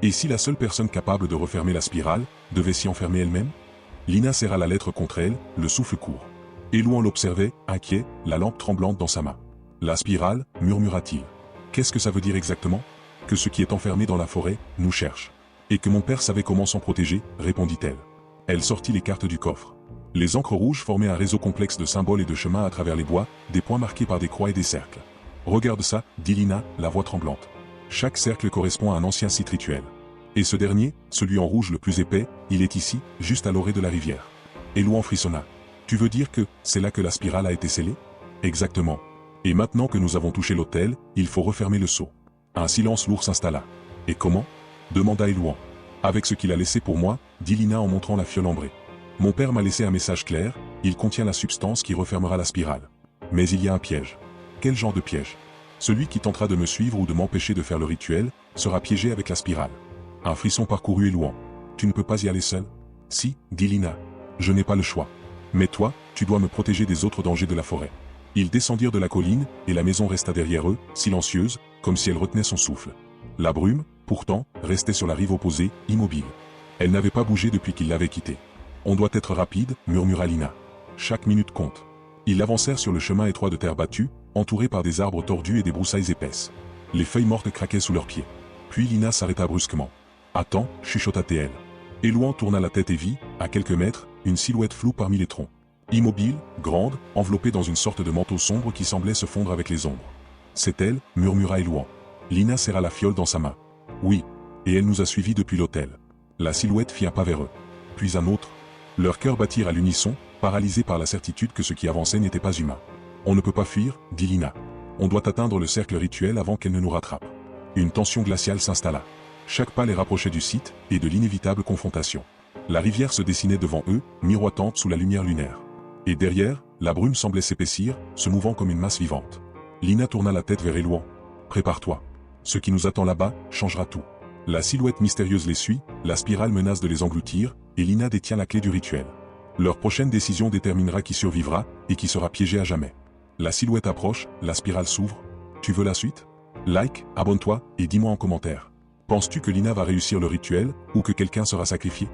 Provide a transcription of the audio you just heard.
Et si la seule personne capable de refermer la spirale devait s'y enfermer elle-même? Lina serra la lettre contre elle, le souffle court. Elouan l'observait, inquiet, la lampe tremblante dans sa main. La spirale, murmura-t-il. Qu'est-ce que ça veut dire exactement? Que ce qui est enfermé dans la forêt nous cherche. Et que mon père savait comment s'en protéger, répondit-elle. Elle sortit les cartes du coffre. Les encres rouges formaient un réseau complexe de symboles et de chemins à travers les bois, des points marqués par des croix et des cercles. Regarde ça, dit Lina, la voix tremblante. Chaque cercle correspond à un ancien site rituel. Et ce dernier, celui en rouge le plus épais, il est ici, juste à l'orée de la rivière. Elouan frissonna. Tu veux dire que c'est là que la spirale a été scellée? Exactement. Et maintenant que nous avons touché l'autel, il faut refermer le sceau. Un silence lourd s'installa. Et comment? Demanda Elouan. Avec ce qu'il a laissé pour moi, dit Lina en montrant la fiole ambrée. Mon père m'a laissé un message clair, il contient la substance qui refermera la spirale. Mais il y a un piège. Quel genre de piège? Celui qui tentera de me suivre ou de m'empêcher de faire le rituel, sera piégé avec la spirale. Un frisson parcourut Elouan. Tu ne peux pas y aller seul? Si, dit Lina. Je n'ai pas le choix. Mais toi, tu dois me protéger des autres dangers de la forêt. Ils descendirent de la colline, et la maison resta derrière eux, silencieuse, comme si elle retenait son souffle. La brume, pourtant, restait sur la rive opposée, immobile. Elle n'avait pas bougé depuis qu'il l'avait quittée. On doit être rapide, murmura Lina. Chaque minute compte. Ils avancèrent sur le chemin étroit de terre battue, entouré par des arbres tordus et des broussailles épaisses. Les feuilles mortes craquaient sous leurs pieds. Puis Lina s'arrêta brusquement. Attends, chuchota-t-elle. Elouan tourna la tête et vit, à quelques mètres, une silhouette floue parmi les troncs. Immobile, grande, enveloppée dans une sorte de manteau sombre qui semblait se fondre avec les ombres. C'est elle, murmura Elouan. Lina serra la fiole dans sa main. Oui. Et elle nous a suivis depuis l'hôtel. La silhouette fit un pas vers eux. Puis un autre. Leurs cœurs battirent à l'unisson, paralysés par la certitude que ce qui avançait n'était pas humain. On ne peut pas fuir, dit Lina. On doit atteindre le cercle rituel avant qu'elle ne nous rattrape. Une tension glaciale s'installa. Chaque pas les rapprochait du site, et de l'inévitable confrontation. La rivière se dessinait devant eux, miroitante sous la lumière lunaire. Et derrière, la brume semblait s'épaissir, se mouvant comme une masse vivante. Lina tourna la tête vers Elouan. Prépare-toi. Ce qui nous attend là-bas, changera tout. La silhouette mystérieuse les suit, la spirale menace de les engloutir, et Lina détient la clé du rituel. Leur prochaine décision déterminera qui survivra, et qui sera piégé à jamais. La silhouette approche, la spirale s'ouvre. Tu veux la suite? Like, abonne-toi, et dis-moi en commentaire. Penses-tu que Lina va réussir le rituel, ou que quelqu'un sera sacrifié?